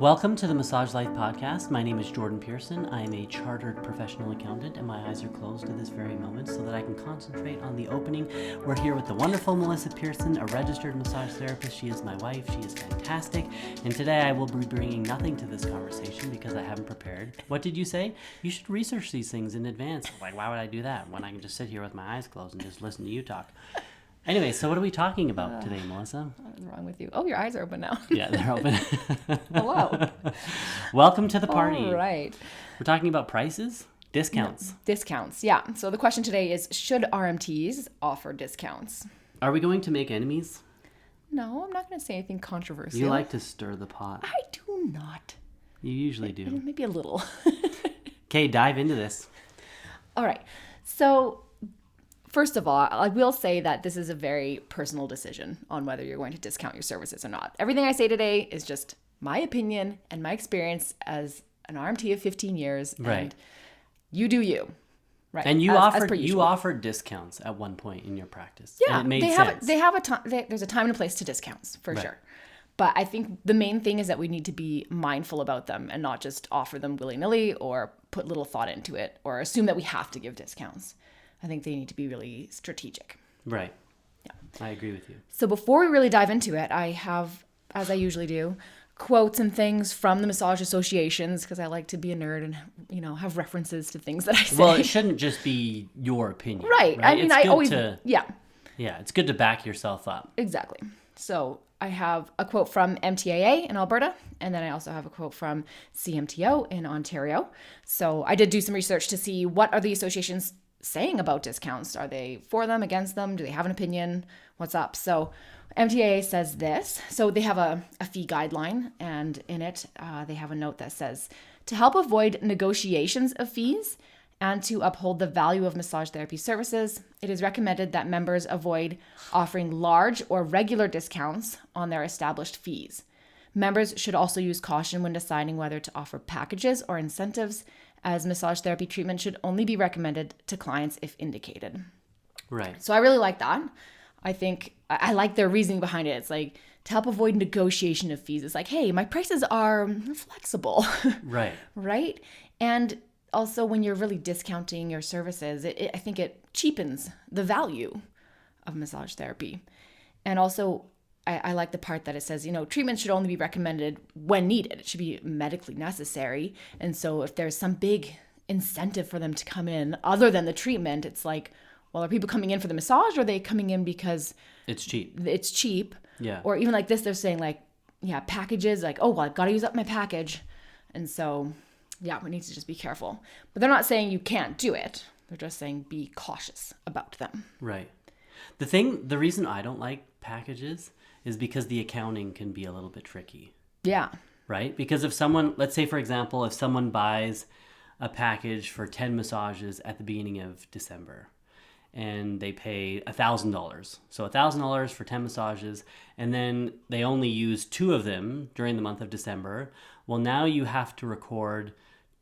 Welcome to the Massage Life Podcast. My name is Jordan Pearson. I am a chartered professional accountant, and my eyes are closed at this very moment so that I can concentrate on the opening. We're here with the wonderful Melissa Pearson, a registered massage therapist. She is my wife. She is fantastic. And today I will be bringing nothing to this conversation because I haven't prepared. What did you say? You should research these things in advance. Like, why would I do that when I can just sit here with my eyes closed and just listen to you talk? Anyway, so what are we talking about today, Melissa? What is wrong with you? Oh, your eyes are open now. Yeah, they're open. Hello. Welcome to the party. All right. We're talking about prices, discounts. Discounts, yeah. So the question today is, should RMTs offer discounts? Are we going to make enemies? No, I'm not going to say anything controversial. You like to stir the pot. I do not. You usually do. Maybe a little. Okay, dive into this. All right. So first of all, I will say that this is a very personal decision on whether you're going to discount your services or not. Everything I say today is just my opinion and my experience as an RMT of 15 years. Right. And you do you. Right. And you as offered discounts at one point in your practice. Yeah, and it made sense. sense. They have a time. There's a time and a place to discounts for sure. But I think the main thing is that we need to be mindful about them and not just offer them willy-nilly or put little thought into it or assume that we have to give discounts. I think they need to be really strategic. Right. Yeah. I agree with you. So before we really dive into it, I have, as I usually do, quotes and things from the massage associations because I like to be a nerd and, have references to things that I say. Well, it shouldn't just be your opinion. Right. I mean, Yeah, it's good to back yourself up. Exactly. So I have a quote from MTAA in Alberta, and then I also have a quote from CMTO in Ontario. So I did do some research to see what are the associations saying about discounts. Are they for them, against them? Do they have an opinion? What's up? So MTAA says this. So they have a fee guideline, and in it they have a note that says, to help avoid negotiations of fees and to uphold the value of massage therapy services, it is recommended that members avoid offering large or regular discounts on their established fees. Members should also use caution when deciding whether to offer packages or incentives, as massage therapy treatment should only be recommended to clients if indicated. Right. So I really like that. I think I like their reasoning behind it. It's like to help avoid negotiation of fees. It's like, hey, my prices are flexible. Right. Right? And also when you're really discounting your services, I think it cheapens the value of massage therapy. And also I like the part that it says, treatment should only be recommended when needed. It should be medically necessary. And so if there's some big incentive for them to come in other than the treatment, it's like, well, are people coming in for the massage or are they coming in because it's cheap? It's cheap. Yeah. Or even like this, they're saying like, yeah, packages, like, oh, well, I've got to use up my package. And so, yeah, we need to just be careful. But they're not saying you can't do it. They're just saying be cautious about them. Right. The reason I don't like packages is because the accounting can be a little bit tricky. Yeah. Right? Because if someone, let's say for example, if someone buys a package for 10 massages at the beginning of December and they pay $1,000. So $1,000 for 10 massages, and then they only use 2 of them during the month of December. Well, now you have to record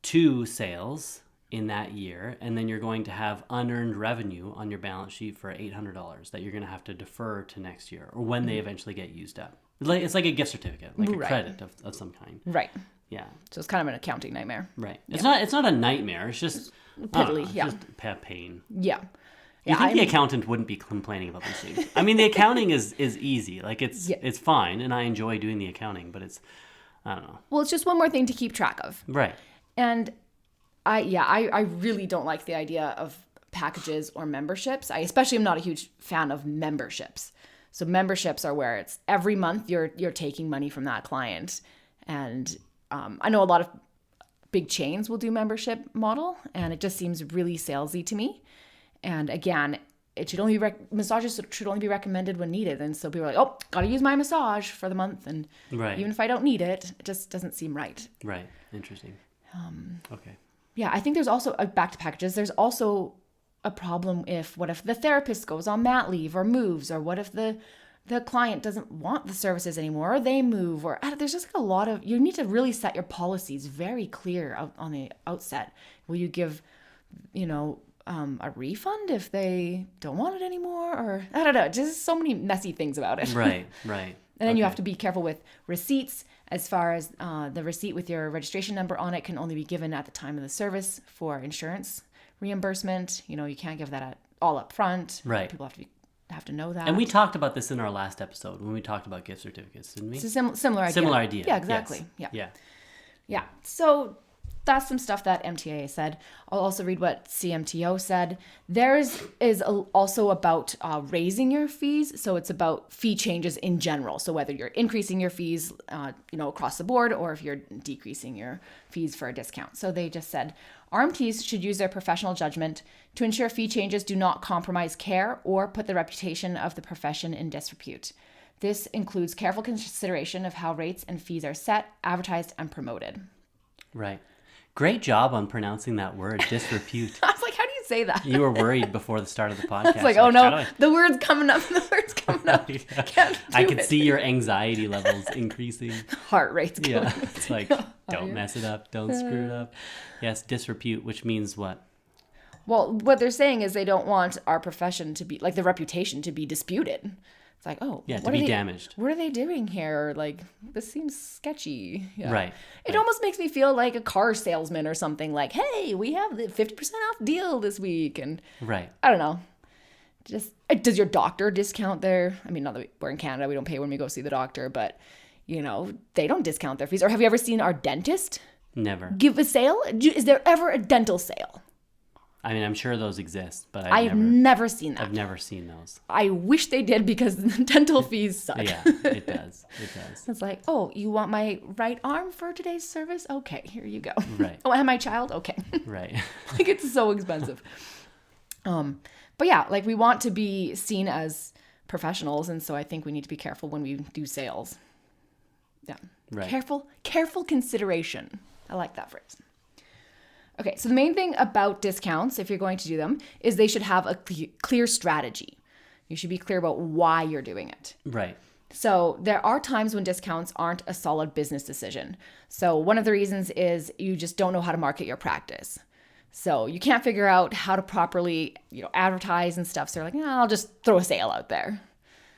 2 sales in that year, and then you're going to have unearned revenue on your balance sheet for $800 that you're going to have to defer to next year or when they eventually get used up. It's like a gift certificate, like a credit of some kind. Right. Yeah. So it's kind of an accounting nightmare. Right. It's not a nightmare. It's just piddly. Yeah. Just pain. Yeah. You think the accountant wouldn't be complaining about these things? I mean, the accounting is easy. Like it's fine, and I enjoy doing the accounting, but I don't know. Well, it's just one more thing to keep track of. Right. And I really don't like the idea of packages or memberships. I especially am not a huge fan of memberships. So memberships are where it's every month you're taking money from that client. And I know a lot of big chains will do membership model, and it just seems really salesy to me. And again, it should only massages should only be recommended when needed. And so people are like, oh, got to use my massage for the month. And even if I don't need it, it just doesn't seem right. Right. Interesting. Okay. Yeah, I think there's also, back to packages, there's also a problem what if the therapist goes on mat leave or moves, or what if the client doesn't want the services anymore, or they move, or there's just like a lot of, you need to really set your policies very clear on the outset. Will you give, a refund if they don't want it anymore? Or I don't know, just so many messy things about it. Right. And then you have to be careful with receipts As far as the receipt with your registration number on it can only be given at the time of the service for insurance reimbursement. You can't give that all up front. Right. People have to know that. And we talked about this in our last episode when we talked about gift certificates, didn't we? It's a similar idea. Similar idea. Yeah, exactly. Yes. Yeah. Yeah. Yeah. So that's some stuff that MTAA said. I'll also read what CMTO said. Theirs is also about raising your fees. So it's about fee changes in general. So whether you're increasing your fees, across the board, or if you're decreasing your fees for a discount. So they just said RMTs should use their professional judgment to ensure fee changes do not compromise care or put the reputation of the profession in disrepute. This includes careful consideration of how rates and fees are set, advertised, and promoted. Right. Great job on pronouncing that word, disrepute. I was like, how do you say that? You were worried before the start of the podcast. It's like, oh no, the word's coming up. Can't I do could it. see your anxiety levels increasing. Heart rate's going. Yeah, it's like, don't mess it up, don't screw it up. Yes, disrepute, which means what? Well, what they're saying is they don't want our profession to be, like, the reputation to be disputed. It's like, oh, Yeah, to be damaged. What are they doing here? Like, this seems sketchy. Yeah. Right. It almost makes me feel like a car salesman or something. Like, hey, we have the 50% off deal this week. And Right. I don't know. Just, does your doctor discount their, I mean, not that we're in Canada, we don't pay when we go see the doctor, but, they don't discount their fees. Or have you ever seen our dentist Never. give a sale? Is there ever a dental sale? I mean, I'm sure those exist, but I've never seen that. I've never seen those. I wish they did because dental fees suck. Yeah, it does. It does. It's like, oh, you want my right arm for today's service? Okay, here you go. Right. Oh, and my child? Okay. Right. Like, it's so expensive. But yeah, like, we want to be seen as professionals, and so I think we need to be careful when we do sales. Yeah. Right. Careful consideration. I like that phrase. Okay, so the main thing about discounts, if you're going to do them, is they should have a clear strategy. You should be clear about why you're doing it. Right. So there are times when discounts aren't a solid business decision. So one of the reasons is you just don't know how to market your practice. So you can't figure out how to properly, advertise and stuff. So you're like, I'll just throw a sale out there.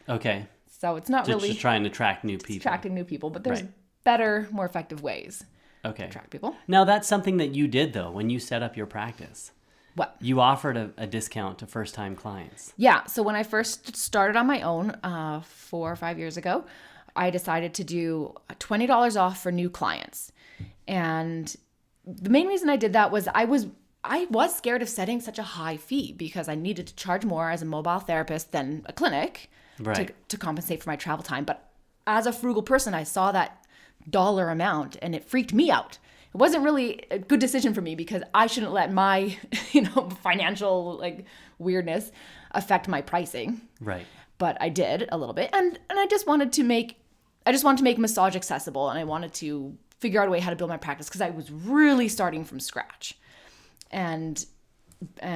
Okay. So it's not really Just trying to attract new people. attracting new people, but there's Right. better, more effective ways Okay. to attract people. Now, that's something that you did, though, when you set up your practice. What? You offered a discount to first-time clients. Yeah. So when I first started on my own 4 or 5 years ago, I decided to do $20 off for new clients. And the main reason I did that was I was scared of setting such a high fee because I needed to charge more as a mobile therapist than a clinic Right. to compensate for my travel time. But as a frugal person, I saw that dollar amount and it freaked me out. It wasn't really a good decision for me because I shouldn't let my, financial weirdness affect my pricing. Right. But I did a little bit, and I just wanted to make massage accessible, and I wanted to figure out a way how to build my practice because I was really starting from scratch. And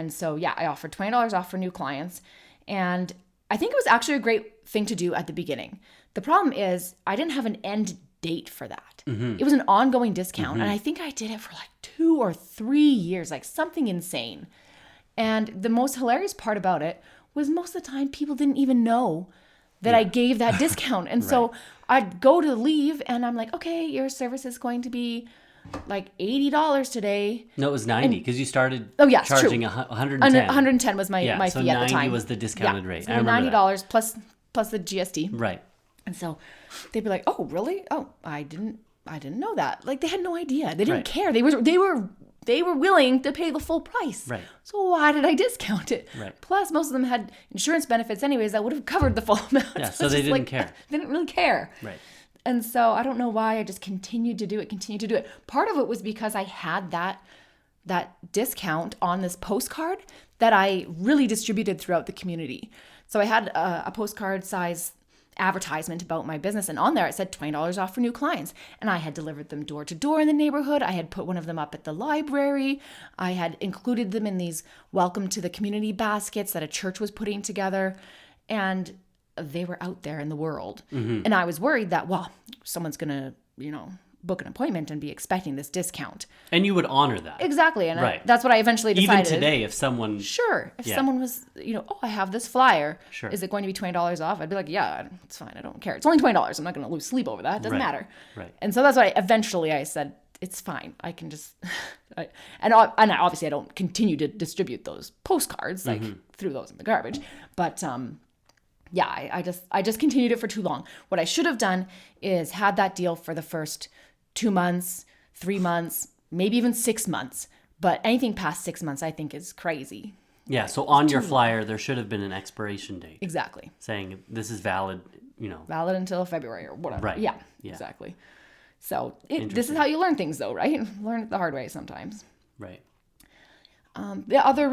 so yeah, I offered $20 off for new clients, and I think it was actually a great thing to do at the beginning. The problem is I didn't have an end date for that. Mm-hmm. It was an ongoing discount, and I think I did it for like 2 or 3 years, like something insane. And the most hilarious part about it was most of the time people didn't even know that I gave that discount. And so I'd go to leave and I'm like, okay, your service is going to be like $80 today. No, it was 90 because you started it's charging true. 110. 110 was my so fee at the 90 time. was the discounted rate. So I remember $90 plus the GST. Right. And so they'd be like, "Oh, really? Oh, I didn't know that." Like, they had no idea. They didn't care. They were willing to pay the full price. Right. So why did I discount it? Right. Plus, most of them had insurance benefits anyways that would have covered the full amount. Yeah, so it's they just didn't care. They didn't really care. Right. And so I don't know why I just continued to do it. Part of it was because I had that discount on this postcard that I really distributed throughout the community. So I had a postcard size advertisement about my business, and on there it said $20 off for new clients, and I had delivered them door to door in the neighborhood. I had put one of them up at the library. I had included them in these welcome to the community baskets that a church was putting together, and they were out there in the world. And I was worried that, well, someone's gonna book an appointment and be expecting this discount. And you would honor that. Exactly. And Right. that's what I eventually decided. Even today, if someone... Sure. If Yeah. someone was, oh, I have this flyer. Sure. Is it going to be $20 off? I'd be like, yeah, it's fine. I don't care. It's only $20. I'm not going to lose sleep over that. It doesn't Right. matter. Right. And so that's why eventually I said, it's fine. I can just, and obviously I don't continue to distribute those postcards, like threw those in the garbage. But yeah, I just continued it for too long. What I should have done is had that deal for the first 2 months, 3 months, maybe even 6 months. But anything past 6 months, I think is crazy. Yeah, so on your flyer, there should have been an expiration date Exactly. saying this is valid, Valid until February or whatever. Right. Yeah, Yeah. exactly. So this is how you learn things though, right? Learn it the hard way sometimes. Right. The other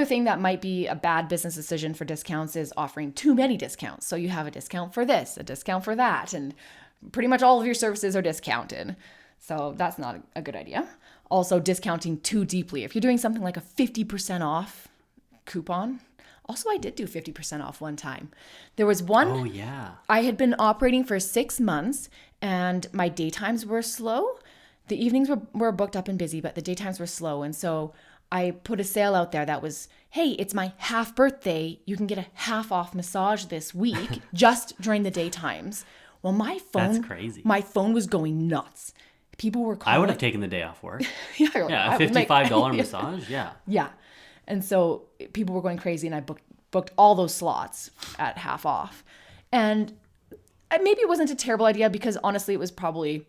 thing that might be a bad business decision for discounts is offering too many discounts. So you have a discount for this, a discount for that, and pretty much all of your services are discounted. So that's not a good idea. Also, discounting too deeply. If you're doing something like a 50% off coupon, also I did do 50% off one time. There was one, Oh, yeah. I had been operating for 6 months and my daytimes were slow. The evenings were booked up and busy, but the daytimes were slow. And so I put a sale out there that was, hey, it's my half birthday. You can get a half off massage this week just during the daytimes. Well, That's crazy. My phone was going nuts. People were calling. I would have taken the day off work. Yeah, Yeah, a $55 massage. Yeah. Yeah. And so people were going crazy and I booked all those slots at half off. And maybe it wasn't a terrible idea because honestly, it was probably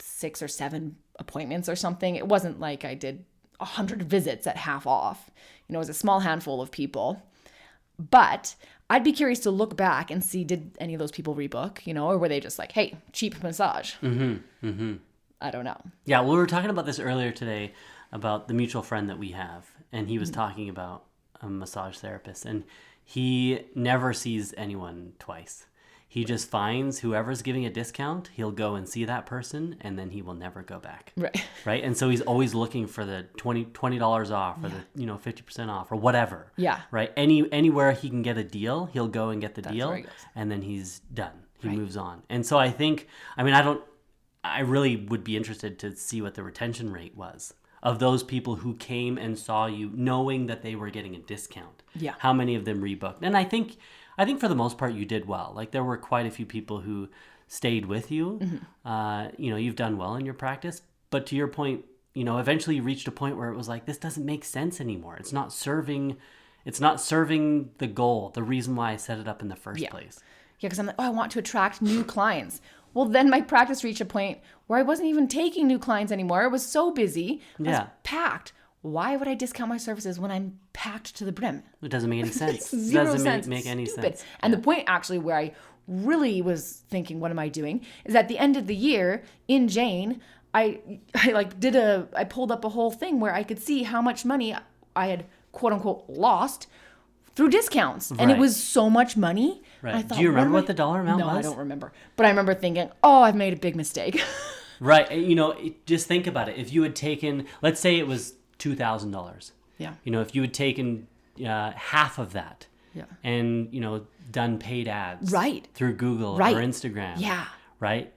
6 or 7 appointments or something. It wasn't like I did 100 visits at half off. It was a small handful of people. But I'd be curious to look back and see, did any of those people rebook, or were they just like, hey, cheap massage? I don't know. Yeah, well, we were talking about this earlier today about the mutual friend that we have. And he was talking about a massage therapist. And he never sees anyone twice. He just finds whoever's giving a discount, he'll go and see that person, and then he will never go back. Right. Right? And so he's always looking for the $20 off or the 50% off or whatever. Yeah. Right? Anywhere he can get a deal, he'll go and get the deal, where he goes. and then he's done. He moves on. And so I really would be interested to see what the retention rate was of those people who came and saw you knowing that they were getting a discount. Yeah. How many of them rebooked? And I think for the most part you did well. Like there were quite a few people who stayed with you. You've done well in your practice. But to your point, eventually you reached a point where it was like, this doesn't make sense anymore. It's not serving the goal, the reason why I set it up in the first place. Yeah, because I'm like, I want to attract new clients. Well, then my practice reached a point where I wasn't even taking new clients anymore. It was so busy. I was packed. Why would I discount my services when I'm packed to the brim? It doesn't make any sense. It doesn't make any stupid. sense. And the point actually where I really was thinking, what am I doing? Is at the end of the year in Jane, I pulled up a whole thing where I could see how much money I had quote unquote lost through discounts. And it was so much money. Right. I thought, do you remember what the dollar amount was? No, I don't remember. But I remember thinking, I've made a big mistake. Right. Just think about it. If you had taken, let's say it was $2,000. Yeah. If you had taken half of that. Yeah. And, done paid ads. Right. Through Google Right. or Instagram. Yeah. Right.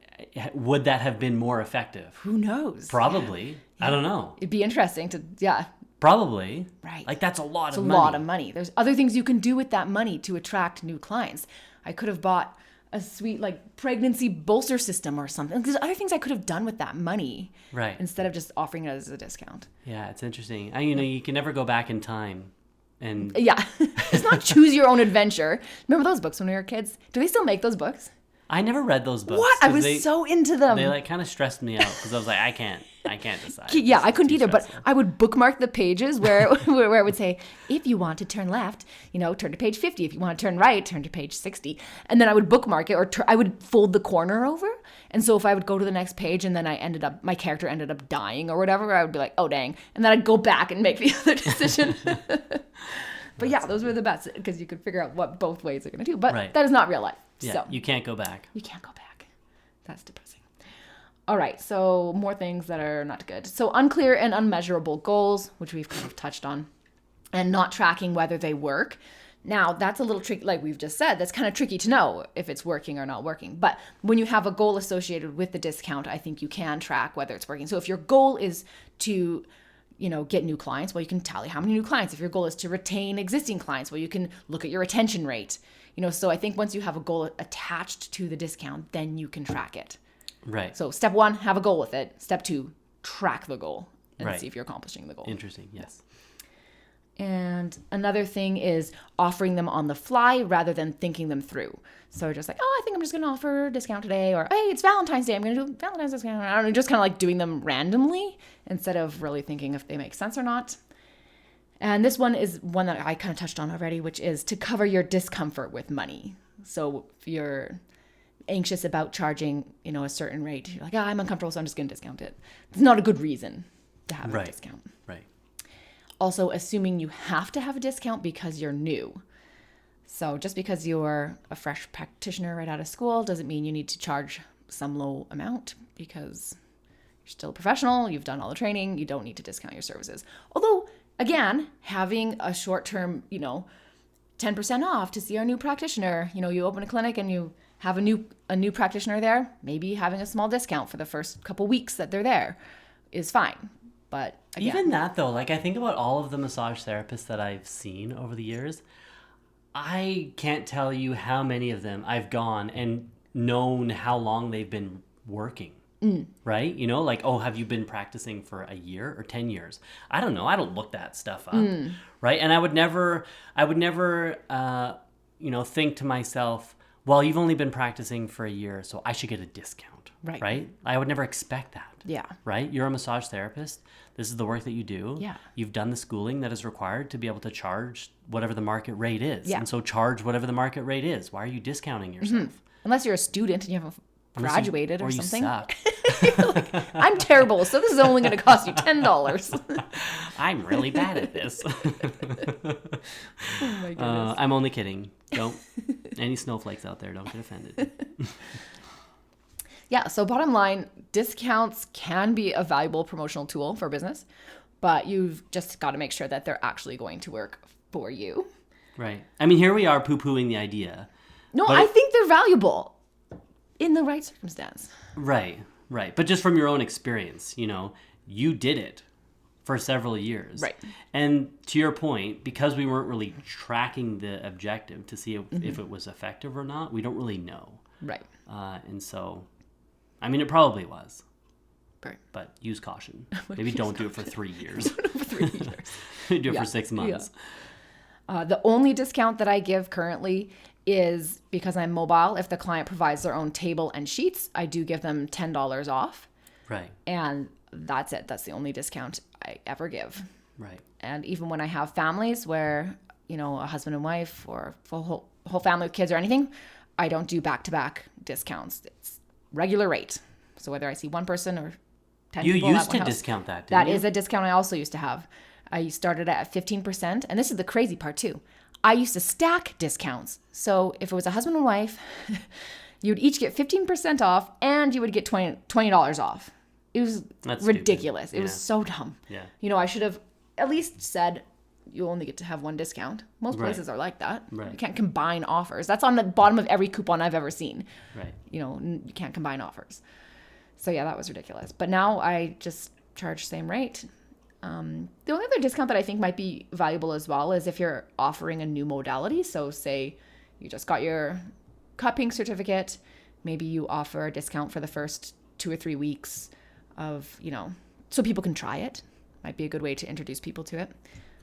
Would that have been more effective? Who knows? Probably. Yeah. I don't know. It'd be interesting to, Probably. Right. Like that's a lot It's of a money. lot of money. There's other things you can do with that money to attract new clients. I could have bought a sweet pregnancy bolster system or something. There's other things I could have done with that money. Right. Instead of just offering it as a discount. Yeah, it's interesting. You can never go back in time. And Yeah. It's not choose your own adventure. Remember those books when we were kids? Do they still make those books? I never read those books. What? I 'cause was so into them. They kind of stressed me out because I was like, I can't decide. Yeah, I couldn't Too either, stressful. but I would bookmark the pages where it would say, if you want to turn left, turn to page 50. If you want to turn right, turn to page 60. And then I would bookmark it or I would fold the corner over. And so if I would go to the next page and then my character ended up dying or whatever, I would be like, oh, dang. And then I'd go back and make the other decision. But yeah, those were the best because you could figure out what both ways are going to do. But that is not real life. Yeah, so you can't go back. You can't go back. That's depressing. All right, so more things that are not good. So unclear and unmeasurable goals, which we've kind of touched on, and not tracking whether they work. Now, that's a little tricky, like we've just said, that's kind of tricky to know if it's working or not working. But when you have a goal associated with the discount, I think you can track whether it's working. So if your goal is to, get new clients, well, you can tally how many new clients. If your goal is to retain existing clients, well, you can look at your retention rate. So I think once you have a goal attached to the discount, then you can track it. Right. So step 1, have a goal with it. Step 2, track the goal and Right. see if you're accomplishing the goal. Interesting. Yes. And another thing is offering them on the fly rather than thinking them through. So just like, I think I'm just going to offer a discount today, or hey, it's Valentine's Day, I'm going to do Valentine's discount. I don't know, just kind of like doing them randomly instead of really thinking if they make sense or not. And this one is one that I kind of touched on already, which is to cover your discomfort with money. So if you're anxious about charging, a certain rate, you're like, I'm uncomfortable, so I'm just going to discount it. It's not a good reason to have a discount. Right. Also, assuming you have to have a discount because you're new. So just because you're a fresh practitioner right out of school doesn't mean you need to charge some low amount, because you're still a professional, you've done all the training, you don't need to discount your services. Although, again, having a short-term, 10% off to see our new practitioner, you open a clinic and you have a new practitioner there, maybe having a small discount for the first couple weeks that they're there is fine. But again, even that though, like I think about all of the massage therapists that I've seen over the years, I can't tell you how many of them I've gone and known how long they've been working. Right? Like, have you been practicing for a year or 10 years? I don't know. I don't look that stuff up. Right? And I would never, think to myself, well, you've only been practicing for a year, so I should get a discount. Right? I would never expect that. Yeah. Right? You're a massage therapist. This is the work that you do. Yeah. You've done the schooling that is required to be able to charge whatever the market rate is. Yeah. And so charge whatever the market rate is. Why are you discounting yourself? unless you're a student and you haven't graduated or something. You suck. I'm terrible, so this is only going to cost you $10. I'm really bad at this. Oh my goodness. I'm only kidding. Don't. Any snowflakes out there, don't get offended. Yeah, so bottom line, discounts can be a valuable promotional tool for business, but you've just got to make sure that they're actually going to work for you. Right. I mean, here we are poo-pooing the idea. No, I think they're valuable in the right circumstance. Right. But just from your own experience, you did it for several years. Right. And to your point, because we weren't really tracking the objective to see if it was effective or not, we don't really know. Right. And so, I mean, it probably was. Right. But use caution. Maybe don't do it for 3 years. For 3 years. Do it for 6 months. Yeah. The only discount that I give currently is because I'm mobile. If the client provides their own table and sheets, I do give them $10 off. Right. And that's it. That's the only discount I ever give. Right. And even when I have families where, a husband and wife or whole family with kids or anything, I don't do back-to-back discounts. It's regular rate. So whether I see one person or 10 people You at used one to house, discount that, didn't that you? is a discount I also used to have. I started at 15%. And this is the crazy part too. I used to stack discounts. So if it was a husband and wife, you would each get 15% off and you would get $20 off. It was That's ridiculous. stupid. It was so dumb. Yeah. I should have at least said you only get to have one discount. Most Right. places are like that. Right. You can't combine offers. That's on the bottom of every coupon I've ever seen. Right. You can't combine offers. So yeah, that was ridiculous. But now I just charge same rate. The only other discount that I think might be valuable as well is if you're offering a new modality. So say you just got your cupping certificate, maybe you offer a discount for the first 2 or 3 weeks of, so people can try it. Might be a good way to introduce people to it.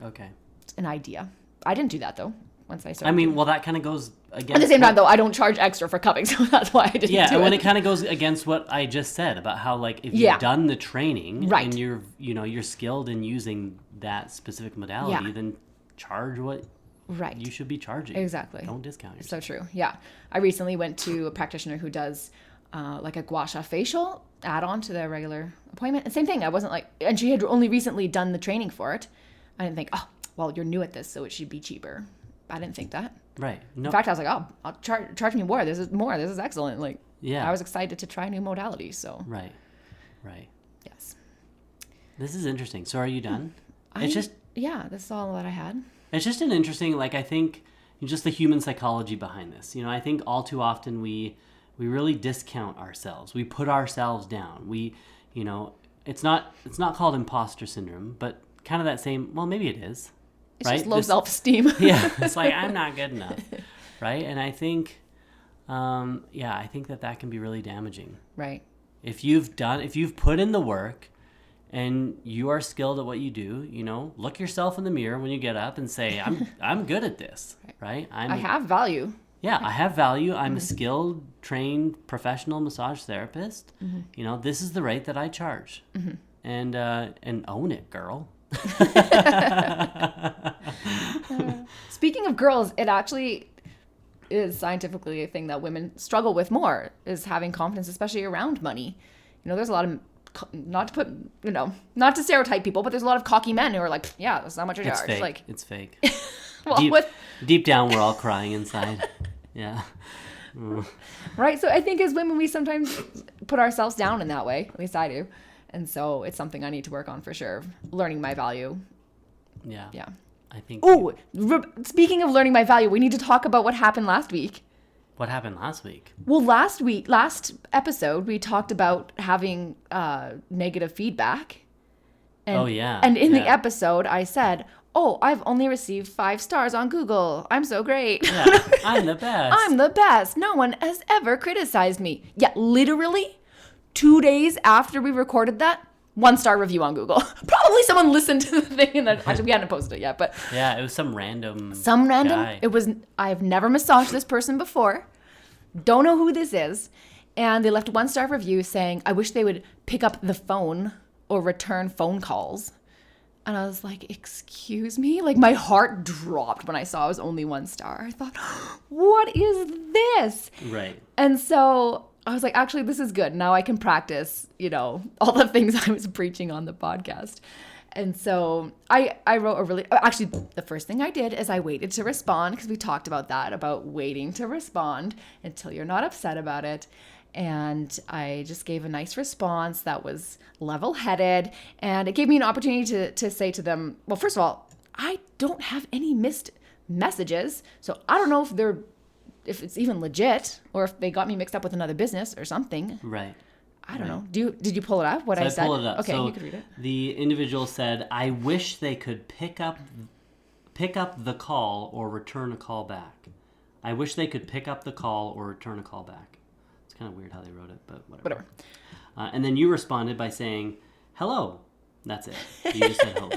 Okay. It's an idea. I didn't do that though. Once I started. I mean, well, that kind of goes against... At the same time though, I don't charge extra for cupping, so that's why I didn't do it. Yeah, and when it kind of goes against what I just said about how, like, if you've done the training Right. and you're skilled in using that specific modality, Yeah. then charge what Right. you should be charging. Exactly. Don't discount yourself. So true. Yeah. I recently went to a practitioner who does like a gua sha facial add-on to their regular appointment. And same thing. I wasn't like, and she had only recently done the training for it. I didn't think, oh, well, you're new at this, so it should be cheaper. I didn't think that. Right. No. In fact, I was like, oh, I'll charge me more. This is more. This is excellent. Like, Yeah. I was excited to try new modalities. So Right. yes. This is interesting. So are you done? Yeah, that's all that I had. It's just an interesting, like, I think, just the human psychology behind this. I think all too often we really discount ourselves. We put ourselves down. It's not called imposter syndrome, but kind of that same, well, maybe it is. It's right? just low self-esteem. Yeah, it's like, I'm not good enough, right? And I think, I think that can be really damaging. Right. If you've put in the work and you are skilled at what you do, look yourself in the mirror when you get up and say, I'm good at this, right? I have value. Yeah, I have value. I'm a skilled, trained, professional massage therapist. This is the rate that I charge. And own it, girl. Speaking of girls, it actually is scientifically a thing that women struggle with more, is having confidence, especially around money. There's a lot of, not to stereotype people, but there's a lot of cocky men who are like, yeah, that's not much you charge. Fake. Like, it's fake. well, deep down, we're all crying inside. Yeah. Right. So I think as women, we sometimes put ourselves down in that way. At least I do. And so it's something I need to work on for sure. Learning my value. Yeah. Yeah. I think. Oh, speaking of learning my value, we need to talk about what happened last week. What happened last week? Well, last episode, we talked about having negative feedback. And, oh, yeah. And in the episode, I said, oh, I've only received 5 stars on Google. I'm so great. Yeah, I'm the best. I'm the best. No one has ever criticized me. Yeah, literally 2 days after we recorded that, 1-star review on Google. Probably someone listened to the thing and then, actually we hadn't posted it yet, but yeah, it was some random guy. It was, I've never massaged this person before. Don't know who this is. And they left a 1-star review saying, I wish they would pick up the phone or return phone calls. And I was like, excuse me? Like, my heart dropped when I saw it was only 1 star. I thought, what is this? Right. And so I was like, actually, this is good. Now I can practice, all the things I was preaching on the podcast. And so I wrote actually, the first thing I did is I waited to respond, because we talked about that, about waiting to respond until you're not upset about it. And I just gave a nice response that was level-headed, and it gave me an opportunity to say to them, well, first of all, I don't have any missed messages, so I don't know if it's even legit, or if they got me mixed up with another business or something. Right. I don't know. Did you pull it up? What I said? I pulled it up. Okay, so you could read it. The individual said, "I wish they could pick up the call or return a call back. I wish they could pick up the call or return a call back." It's kind of weird how they wrote it, but whatever. And then you responded by saying, "Hello." That's it. You just said hello.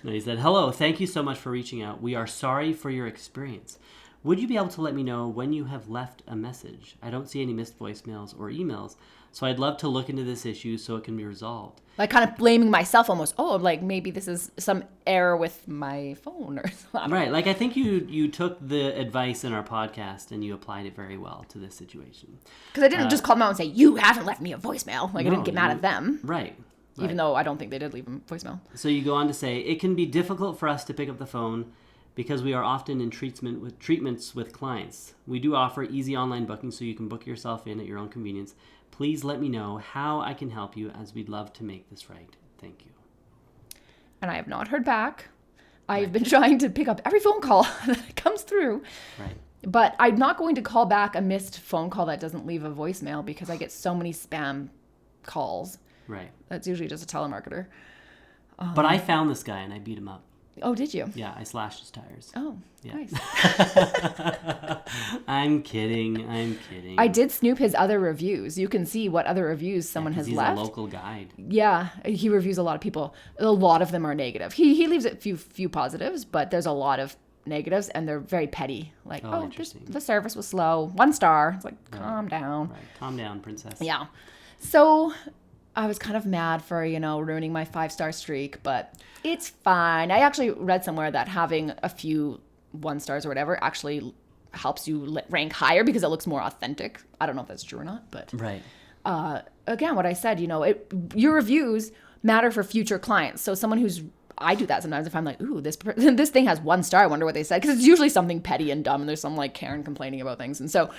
No, you said, "Hello. Thank you so much for reaching out. We are sorry for your experience. Would you be able to let me know when you have left a message? I don't see any missed voicemails or emails, so I'd love to look into this issue so it can be resolved." Like, kind of blaming myself almost. Oh, like maybe this is some error with my phone or something. Right. Like, I think you took the advice in our podcast and you applied it very well to this situation. Because I didn't just call them out and say, you haven't left me a voicemail. Like, I didn't get mad at them. Right. Even though I don't think they did leave a voicemail. So you go on to say, "It can be difficult for us to pick up the phone because we are often in treatments with clients. We do offer easy online booking so you can book yourself in at your own convenience. Please let me know how I can help you, as we'd love to make this right. Thank you." And I have not heard back. I've been trying to pick up every phone call that comes through. Right. But I'm not going to call back a missed phone call that doesn't leave a voicemail, because I get so many spam calls. Right. That's usually just a telemarketer. But I found this guy and I beat him up. Oh, did you? Yeah, I slashed his tires. Oh, yeah. Nice. I'm kidding. I did snoop his other reviews. You can see what other reviews someone has he's left. He's a local guide. Yeah, he reviews a lot of people. A lot of them are negative. He leaves a few positives, but there's a lot of negatives, and they're very petty. Like, the service was slow. 1 star. It's like, calm down. Right. Calm down, princess. Yeah. So I was kind of mad for, ruining my 5-star streak, but it's fine. I actually read somewhere that having a few 1 stars or whatever actually helps you rank higher because it looks more authentic. I don't know if that's true or not, but right. Again, what I said, your reviews matter for future clients. So someone I do that sometimes if I'm like, ooh, this thing has 1 star. I wonder what they said. Because it's usually something petty and dumb, and there's some like Karen complaining about things. And so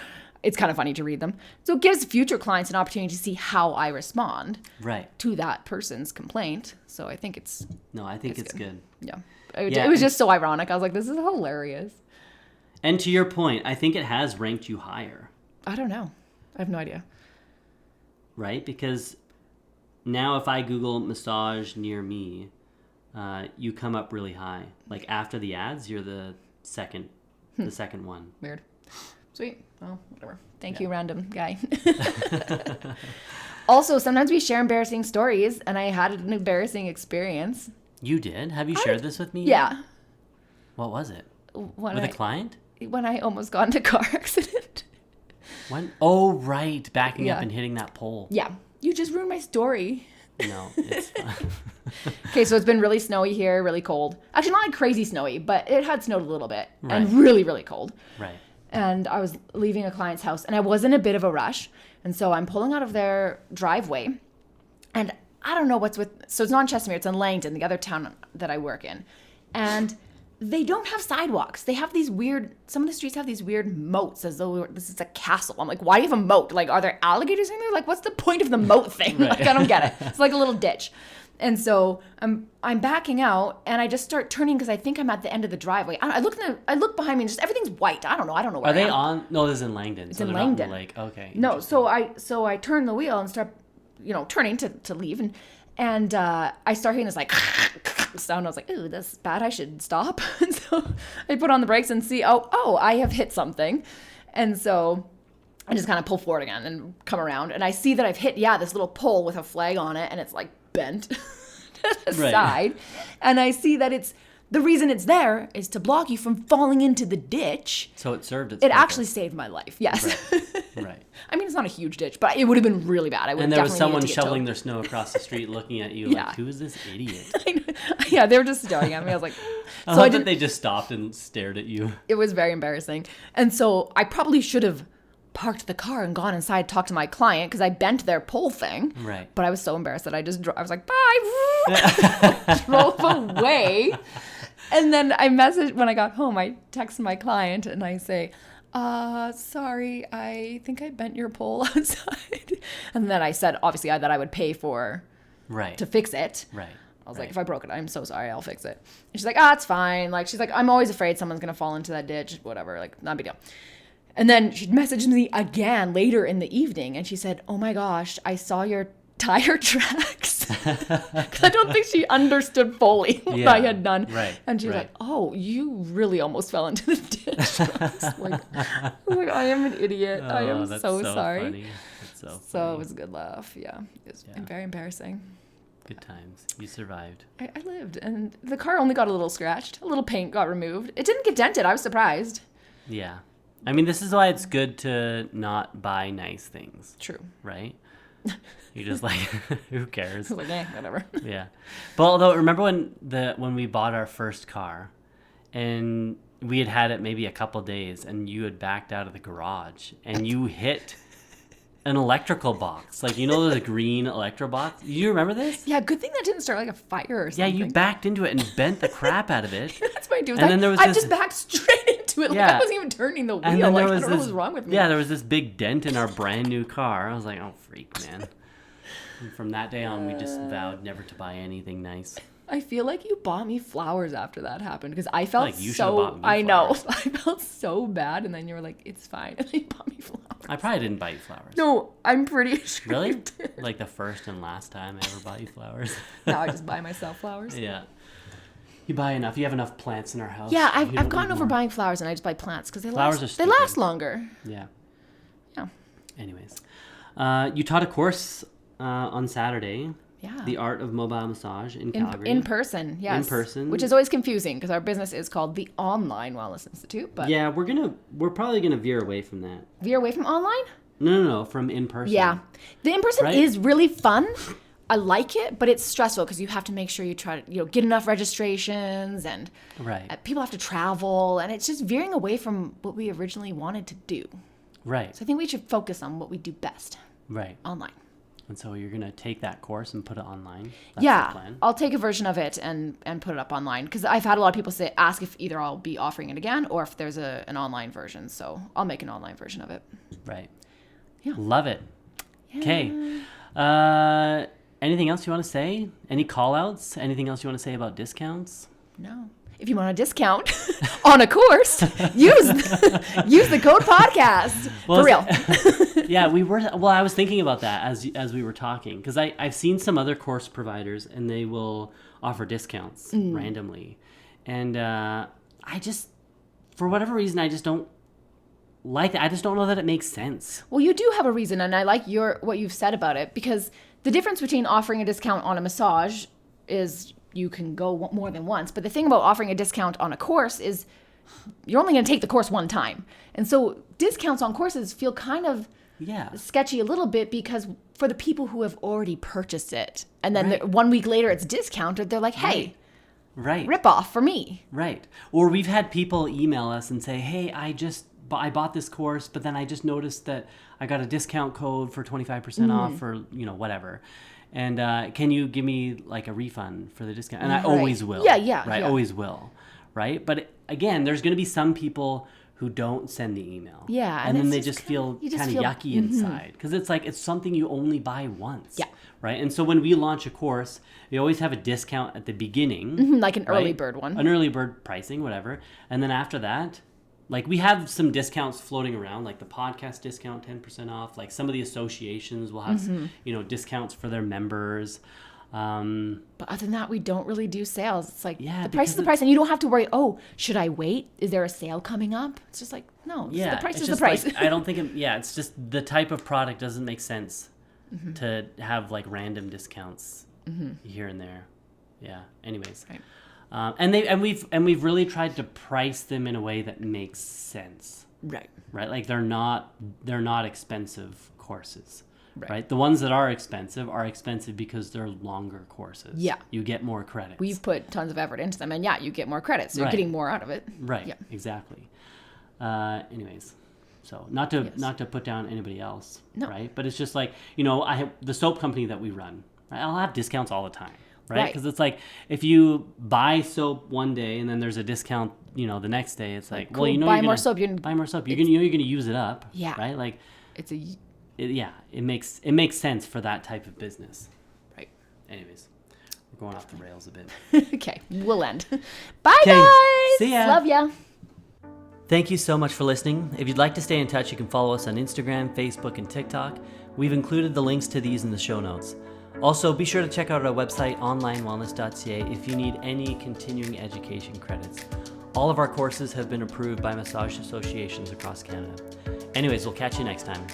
it's kind of funny to read them. So it gives future clients an opportunity to see how I respond to that person's complaint. So I think it's... No, I think it's good. Yeah. It was just so ironic. I was like, this is hilarious. And to your point, I think it has ranked you higher, I don't know. I have no idea. right? Because now if I Google massage near me, you come up really high. Like after the ads, you're the second one. Weird. Sweet. Well, whatever. Thank you, random guy. Also, sometimes we share embarrassing stories, and I had an embarrassing experience. You did? Have you shared this with me? Yeah. What was it? When With a client? when I almost got into a car accident. When? Oh, right. Backing up Yeah. and hitting that pole. Yeah. You just ruined my story. No, it's fine. Okay, so it's been really snowy here, really cold. Actually, not like crazy snowy, but it had snowed a little bit and Right. really, really cold. Right. And I was leaving a client's house and I was in a bit of a rush. And so I'm pulling out of their driveway and I don't know what's with, so it's not in Chestermere, it's in Langdon, the other town that I work in. And they don't have sidewalks. They have these weird, some of the streets have these weird moats as though this is a castle. I'm like, why do you have a moat? Like, are there alligators in there? Like, what's the point of the moat thing? Right. Like, I don't get it. It's like a little ditch. And so I'm backing out and I just start turning because I think I'm at the end of the driveway. I look behind me and just everything's white. I don't know where Are they I am. on? No, this is in Langdon. It's so in they're not Langdon. Like, okay. No, interesting. so I turn the wheel and start, turning to leave, and I start hearing this like sound. I was like, ooh, that's bad. I should stop. And so I put on the brakes and see, oh, I have hit something, and so I just kind of pull forward again and come around, and I see that I've hit this little pole with a flag on it, and it's like bent to the Right. side, and I see that the reason it's there is to block you from falling into the ditch. So it served its It purpose. actually saved my life. Yes. Right. I mean, it's not a huge ditch, but it would have been really bad. I would And have there was definitely someone needed to get shoveling towed. their snow across the street looking at you Yeah. like, who is this idiot? Yeah, they were just staring at me. I was like, I so love I that didn't. they just stopped and stared at you. It was very embarrassing, and so I probably should have parked the car and gone inside, talked to my client because I bent their pole thing. Right. But I was so embarrassed that I was like, bye, drove away, and then I messaged when I got home. I text my client and I say, sorry, I think I bent your pole outside. And then I said, obviously, that I would pay Right. to fix it. Right. I was like, if I broke it, I'm so sorry, I'll fix it. And she's like, it's fine. Like, she's like, I'm always afraid someone's going to fall into that ditch, whatever, like, not a big deal. And then she messaged me again later in the evening and she said, oh my gosh, I saw your tire tracks. 'Cause I don't think she understood fully what Yeah, I had done. right, And she was right. like, oh, you really almost fell into the ditch. I was like, I am an idiot. I am Oh, that's so sorry. Funny. That's so So funny. it was a good laugh. Yeah. It was Yeah. very embarrassing. Good times. You survived. I lived, and the car only got a little scratched. A little paint got removed. It didn't get dented. I was surprised. Yeah. I mean, this is why it's good to not buy nice things, True. right? You're just like, who cares? I was like, whatever. Yeah. But although, remember when we bought our first car and we had it maybe a couple days and you had backed out of the garage and you hit an electrical box. Like, the green electro box? You remember this? Yeah, good thing that didn't start like a fire or Yeah, something. you backed into it and bent the crap out of it. That's what I do. And then there was I this- just backed straight into it. Like Yeah. I wasn't even turning the wheel. And then Like, there I was don't know this, what was wrong with me. yeah, there was this big dent in our brand new car. I was like, oh, freak, man. And from that day on, we just vowed never to buy anything nice. I feel like you bought me flowers after that happened because I felt Like, you should've bought me I know. flowers. I felt so bad, and then you were like, "It's fine," and then you bought me flowers. I probably didn't buy you flowers. No, I'm pretty sure. Really? You did. Like the first and last time I ever bought you flowers? Now I just buy myself flowers. Yeah. You buy enough. You have enough plants in our house. Yeah, You I've don't gotten need over more. buying flowers, and I just buy plants because Flowers are they stupid. last longer. Yeah. Yeah. Anyways. You taught a course on Saturday. Yeah. The Art of Mobile Massage in Calgary. In person, yes. In person. Which is always confusing because our business is called the Online Wellness Institute, but Yeah, we're probably gonna veer away from that. veer away from online? No, from in person. Yeah. The in person Right? is really fun. I like it, but it's stressful because you have to make sure you try to get enough registrations and Right. people have to travel and it's just veering away from what we originally wanted to do. Right. So I think we should focus on what we do best Right. online. And so you're gonna take that course and put it online. That's the Yeah, plan. I'll take a version of it and put it up online because I've had a lot of people ask if either I'll be offering it again or if there's an online version. So I'll make an online version of it. Right. Yeah. Love it. Okay. Anything else you want to say? Any call outs? Anything else you want to say about discounts? No. if you want a discount on a course, use the code podcast. Well, for real. Yeah, I was thinking about that as we were talking, because I've seen some other course providers and they will offer discounts randomly. And I just, for whatever reason, I just don't like that. I just don't know that it makes sense. Well, you do have a reason, and I like what you've said about it, because the difference between offering a discount on a massage is you can go more than once. But the thing about offering a discount on a course is you're only going to take the course one time. And so discounts on courses feel kind of sketchy a little bit, because for the people who have already purchased it, and then 1 week later it's discounted, they're like, hey, rip off for me. Right. Or we've had people email us and say, hey, I bought this course, but then I just noticed that I got a discount code for 25% off for, whatever. And can you give me like a refund for the discount? And I always will. Yeah. Always will. Right. But again, there's going to be some people who don't send the email. Yeah. And then they just feel kind of yucky inside, because it's like, it's something you only buy once. Yeah. Right. And so when we launch a course, we always have a discount at the beginning. Like an early bird one. An early bird pricing, whatever. And then after that, like, we have some discounts floating around, like the podcast discount, 10% off. Like, some of the associations will have, discounts for their members. But other than that, we don't really do sales. It's like, the price is the price. And you don't have to worry, should I wait? Is there a sale coming up? It's just like, no, the price is the price. Like, I don't think, it's just the type of product doesn't make sense to have, like, random discounts here and there. Yeah, anyways. Right. And we've really tried to price them in a way that makes sense. Right. Like, they're not expensive courses. Right. The ones that are expensive because they're longer courses. Yeah. You get more credits. We've put tons of effort into them, and you get more credits. So you're getting more out of it. Right. Yeah. Exactly. Anyways, so not to put down anybody else. No. Right. But it's just like, I have the soap company that we run. Right? I'll have discounts all the time. Right? Because it's like, if you buy soap one day and then there's a discount, the next day, it's like, cool. Buy more soap. You're gonna use it up. Yeah. Right? Like, it makes sense for that type of business. Right. Anyways, we're going off the rails a bit. Okay, we'll end. Bye, guys. See ya. Love ya. Thank you so much for listening. If you'd like to stay in touch, you can follow us on Instagram, Facebook, and TikTok. We've included the links to these in the show notes. Also, be sure to check out our website, onlinewellness.ca, if you need any continuing education credits. All of our courses have been approved by massage associations across Canada. Anyways, we'll catch you next time.